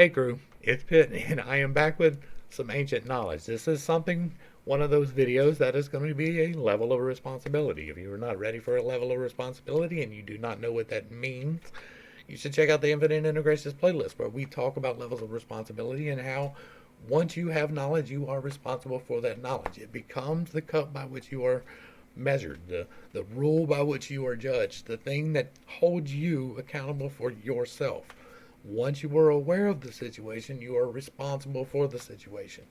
Hey crew, it's Pitt and I am back with some ancient knowledge. This is one of those videos that is going to be a level of responsibility. If you are not ready for a level of responsibility and you do not know what that means, you should check out the Infinite Integrations playlist where we talk about levels of responsibility and how once you have knowledge, you are responsible for that knowledge. It becomes the cup by which you are measured, the rule by which you are judged, the thing that holds you accountable for yourself. Once you are aware of the situation, you are responsible for the situation.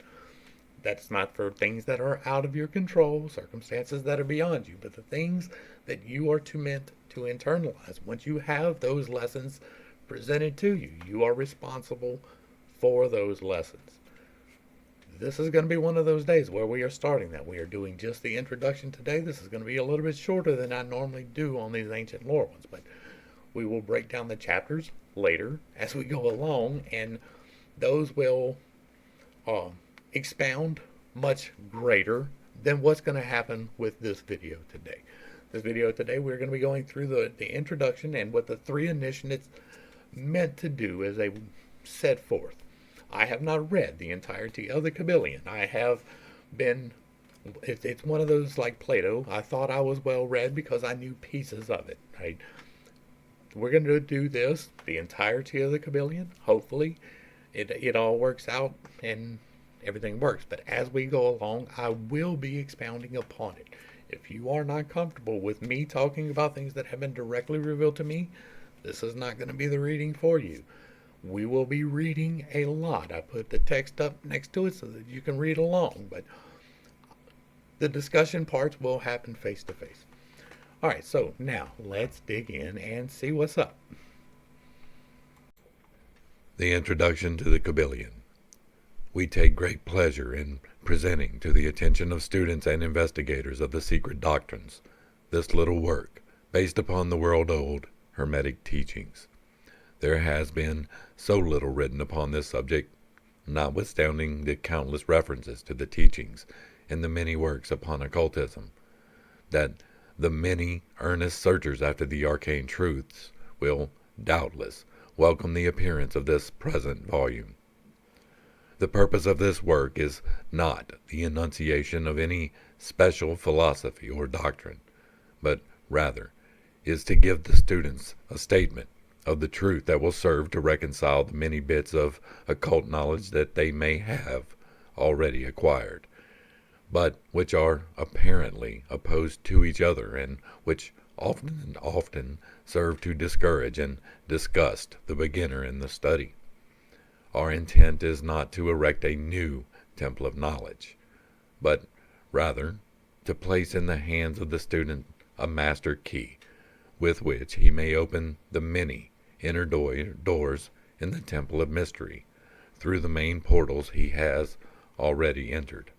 That's not for things that are out of your control, circumstances that are beyond you, but the things that you are meant to internalize. Once you have those lessons presented to you, you are responsible for those lessons. This is going to be one of those days where we are starting that. We are doing just the introduction today. This is going to be a little bit shorter than I normally do on these ancient lore ones, but we will break down the chapters later as we go along, and those will uh, expound much greater than what's going to happen with this video today. This video today, we're going to be going through the introduction and what the three initiates meant to do as they set forth. I have not read the entirety of the Kybalion. I have been, it's one of those like Plato. I thought I was well read because I knew pieces of it, right? We're going to do this, the entirety of the Kybalion. Hopefully, it all works out and everything works. But as we go along, I will be expounding upon it. If you are not comfortable with me talking about things that have been directly revealed to me, this is not going to be the reading for you. We will be reading a lot. I put the text up next to it so that you can read along, but the discussion parts will happen face to face. All right, so now let's dig in and see what's up. The introduction to the Kybalion. We take great pleasure in presenting to the attention of students and investigators of the secret doctrines this little work based upon the world-old Hermetic teachings. There has been so little written upon this subject, notwithstanding the countless references to the teachings in the many works upon occultism, that the many earnest searchers after the arcane truths will, doubtless, welcome the appearance of this present volume. The purpose of this work is not the enunciation of any special philosophy or doctrine, but rather is to give the students a statement of the truth that will serve to reconcile the many bits of occult knowledge that they may have already acquired, but which are apparently opposed to each other, and which often serve to discourage and disgust the beginner in the study. Our intent is not to erect a new temple of knowledge, but rather to place in the hands of the student a master key, with which he may open the many inner doors in the temple of mystery through the main portals he has already entered.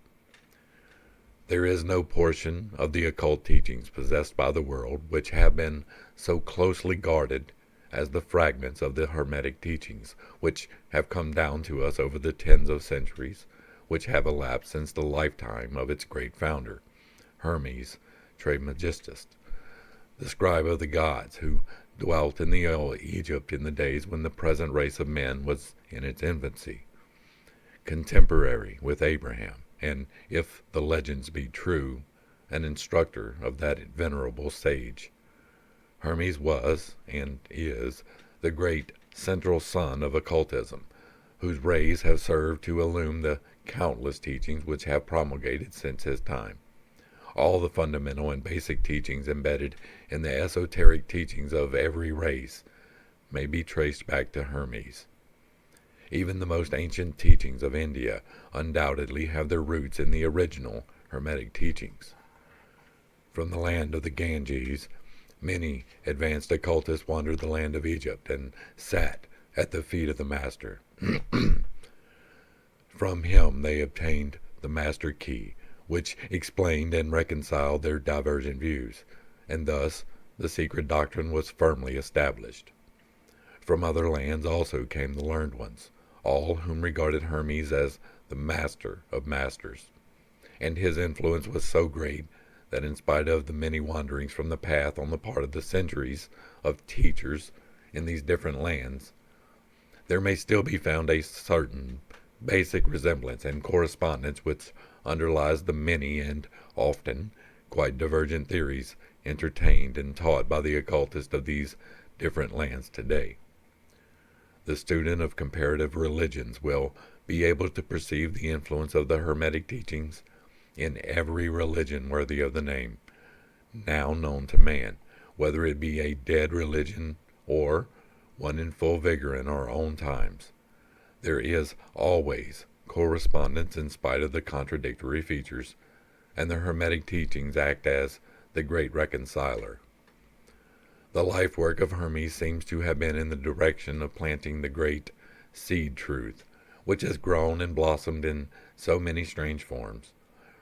There is no portion of the occult teachings possessed by the world which have been so closely guarded as the fragments of the Hermetic teachings which have come down to us over the tens of centuries which have elapsed since the lifetime of its great founder, Hermes Trismegistus, the scribe of the gods, who dwelt in the old Egypt in the days when the present race of men was in its infancy, contemporary with Abraham, and, if the legends be true, an instructor of that venerable sage. Hermes was, and is, the great central sun of occultism, whose rays have served to illume the countless teachings which have promulgated since his time. All the fundamental and basic teachings embedded in the esoteric teachings of every race may be traced back to Hermes. Even the most ancient teachings of India undoubtedly have their roots in the original Hermetic teachings. From the land of the Ganges, many advanced occultists wandered the land of Egypt and sat at the feet of the master. From him they obtained the master key, which explained and reconciled their divergent views, and thus the secret doctrine was firmly established. From other lands also came the learned ones, all whom regarded Hermes as the master of masters, and his influence was so great that in spite of the many wanderings from the path on the part of the centuries of teachers in these different lands, there may still be found a certain basic resemblance and correspondence which underlies the many and often quite divergent theories entertained and taught by the occultists of these different lands today. The student of comparative religions will be able to perceive the influence of the Hermetic teachings in every religion worthy of the name now known to man, whether it be a dead religion or one in full vigor in our own times. There is always correspondence in spite of the contradictory features, and the Hermetic teachings act as the great reconciler. The life work of Hermes seems to have been in the direction of planting the great seed truth, which has grown and blossomed in so many strange forms,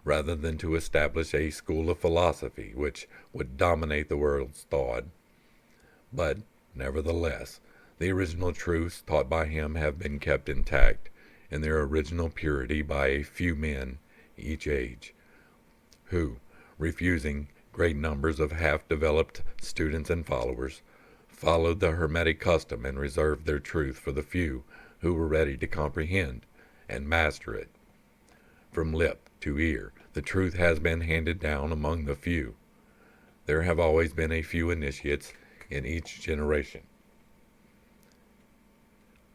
rather than to establish a school of philosophy which would dominate the world's thought. But, nevertheless, the original truths taught by him have been kept intact in their original purity by a few men each age, who, refusing great numbers of half-developed students and followers, followed the Hermetic custom and reserved their truth for the few who were ready to comprehend and master it. From lip to ear, the truth has been handed down among the few. There have always been a few initiates in each generation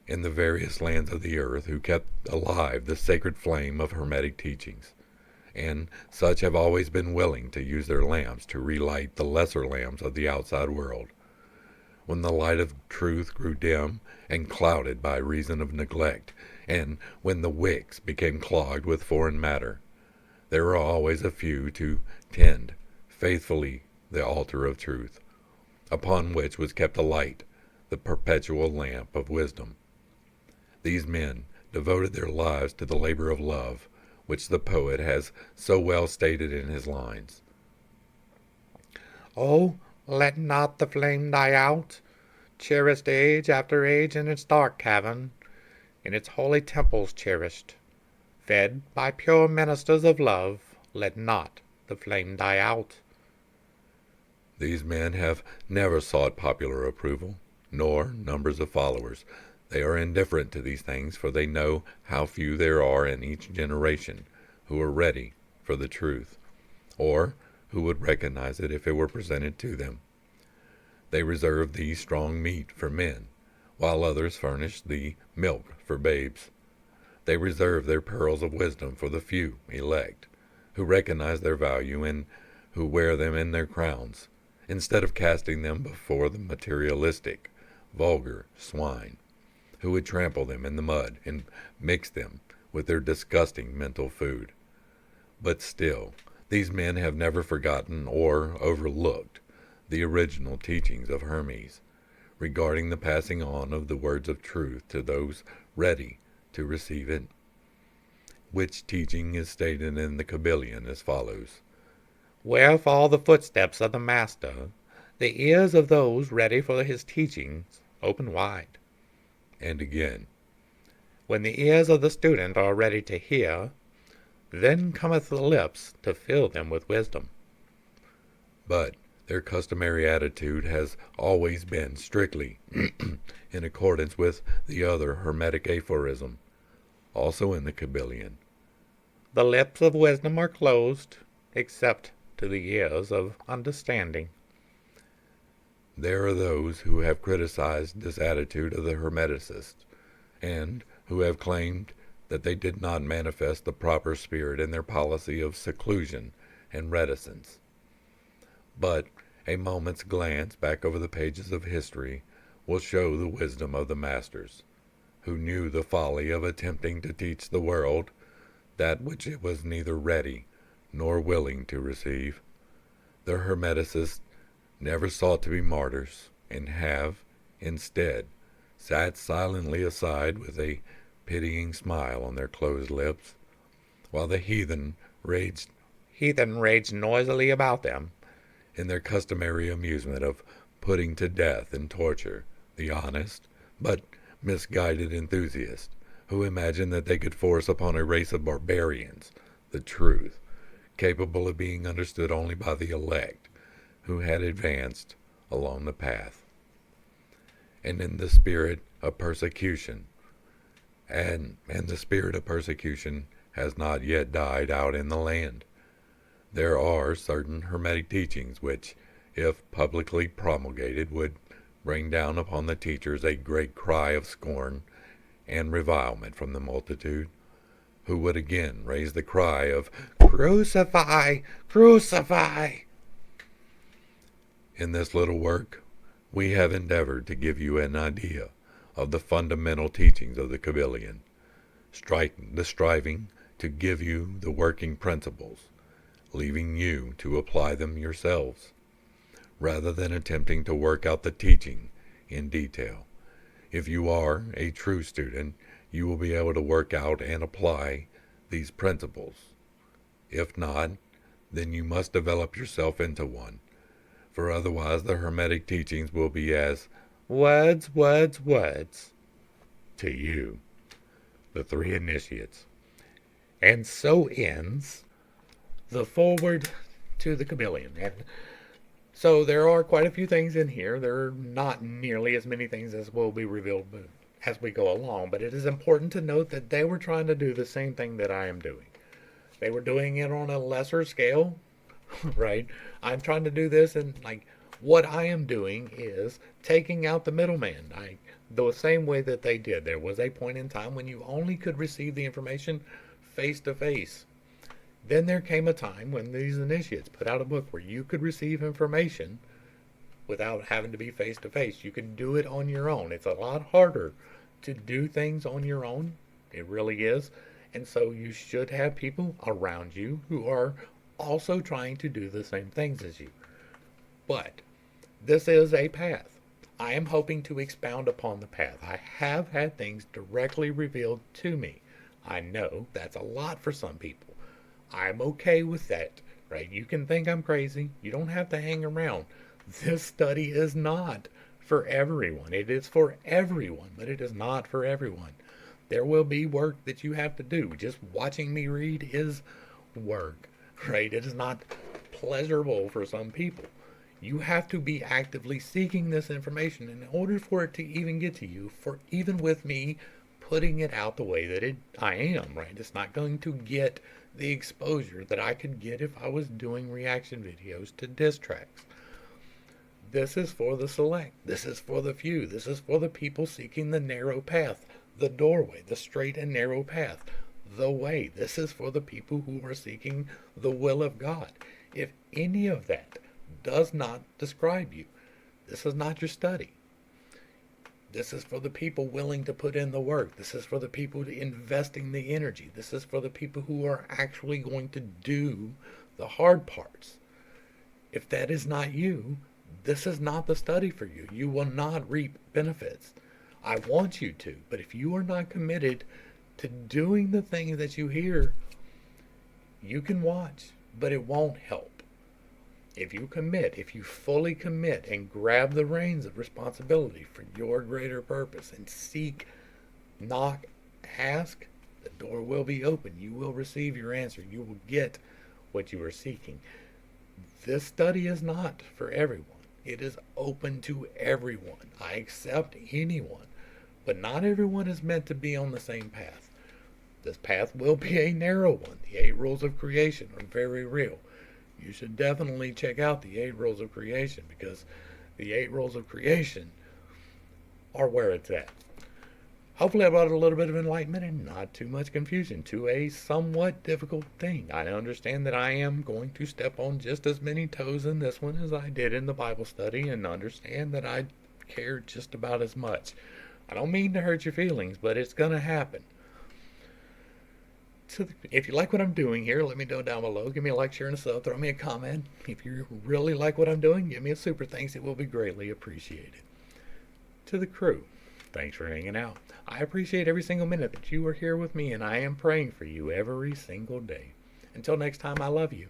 in the various lands of the earth who kept alive the sacred flame of Hermetic teachings, and such have always been willing to use their lamps to relight the lesser lamps of the outside world. When the light of truth grew dim and clouded by reason of neglect, and when the wicks became clogged with foreign matter, there were always a few to tend faithfully the altar of truth, upon which was kept alight the perpetual lamp of wisdom. These men devoted their lives to the labor of love, which the poet has so well stated in his lines. Oh, let not the flame die out, cherished age after age in its dark cavern, in its holy temples cherished. Fed by pure ministers of love, let not the flame die out. These men have never sought popular approval, nor numbers of followers. They are indifferent to these things, for they know how few there are in each generation who are ready for the truth, or who would recognize it if it were presented to them. They reserve the strong meat for men, while others furnish the milk for babes. They reserve their pearls of wisdom for the few elect, who recognize their value and who wear them in their crowns, instead of casting them before the materialistic, vulgar swine, who would trample them in the mud and mix them with their disgusting mental food. But still, these men have never forgotten or overlooked the original teachings of Hermes regarding the passing on of the words of truth to those ready to receive it, which teaching is stated in the Kybalion as follows. Where fall the footsteps of the Master, the ears of those ready for his teachings open wide. And again, when the ears of the student are ready to hear, then cometh the lips to fill them with wisdom. But their customary attitude has always been strictly in accordance with the other Hermetic aphorism, also in the Kybalion. The lips of wisdom are closed, except to the ears of understanding. There are those who have criticized this attitude of the Hermeticists, and who have claimed that they did not manifest the proper spirit in their policy of seclusion and reticence. But a moment's glance back over the pages of history will show the wisdom of the masters, who knew the folly of attempting to teach the world that which it was neither ready nor willing to receive. The Hermeticists never sought to be martyrs, and have, instead, sat silently aside with a pitying smile on their closed lips, while the heathen raged noisily about them, in their customary amusement of putting to death and torture the honest but misguided enthusiast who imagined that they could force upon a race of barbarians the truth, capable of being understood only by the elect who had advanced along the path. And in the spirit of persecution, and the spirit of persecution has not yet died out in the land. There are certain Hermetic teachings which, if publicly promulgated, would bring down upon the teachers a great cry of scorn and revilement from the multitude, who would again raise the cry of "Crucify! Crucify!" In this little work, we have endeavored to give you an idea of the fundamental teachings of the Kybalion, striving to give you the working principles, leaving you to apply them yourselves, rather than attempting to work out the teaching in detail. If you are a true student, you will be able to work out and apply these principles. If not, then you must develop yourself into one, for otherwise the Hermetic teachings will be as words to you, the three initiates. And so ends the foreword to the Kybalion. And so there are quite a few things in here. There are not nearly as many things as will be revealed as we go along, but it is important to note that they were trying to do the same thing that I am doing. They were doing it on a lesser scale, right? I'm trying to do this, and like what I am doing is taking out the middleman. The same way that they did. There was a point in time when you only could receive the information face to face. Then there came a time when these initiates put out a book where you could receive information without having to be face to face. You could do it on your own. It's a lot harder to do things on your own. It really is. And so you should have people around you who are also trying to do the same things as you. But this is a path. I am hoping to expound upon the path. I have had things directly revealed to me. I know that's a lot for some people. I'm okay with that, right? You can think I'm crazy. You don't have to hang around. This study is not for everyone. It is for everyone, but it is not for everyone. There will be work that you have to do. Just watching me read is work, right? It is not pleasurable for some people. You have to be actively seeking this information in order for it to even get to you, for even with me putting it out the way that I am, right? It's not going to get the exposure that I could get if I was doing reaction videos to diss tracks. This is for the select. This is for the few. This is for the people seeking the narrow path, the doorway, the straight and narrow path, the way. This is for the people who are seeking the will of God. If any of that does not describe you, this is not your study. This is for the people willing to put in the work. This is for the people investing the energy. This is for the people who are actually going to do the hard parts. If that is not you, this is not the study for you. You will not reap benefits. I want you to, but if you are not committed to doing the things that you hear, you can watch, but it won't help. If you commit, if you fully commit and grab the reins of responsibility for your greater purpose and seek, knock, ask, the door will be open. You will receive your answer. You will get what you are seeking. This study is not for everyone. It is open to everyone. I accept anyone, but not everyone is meant to be on the same path. This path will be a narrow one. The 8 rules of creation are very real. You should definitely check out the 8 rules of creation, because the 8 rules of creation are where it's at. Hopefully I brought a little bit of enlightenment and not too much confusion to a somewhat difficult thing. I understand that I am going to step on just as many toes in this one as I did in the Bible study, and understand that I care just about as much. I don't mean to hurt your feelings, but it's going to happen. If you like what I'm doing here, let me know down below. Give me a like, share, and a sub. Throw me a comment. If you really like what I'm doing, give me a super thanks. It will be greatly appreciated. To the crew, thanks for hanging out. I appreciate every single minute that you are here with me, and I am praying for you every single day. Until next time, I love you.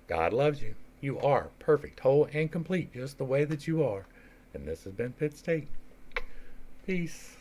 God loves you. You are perfect, whole, and complete, just the way that you are. And this has been Pitt State. Peace.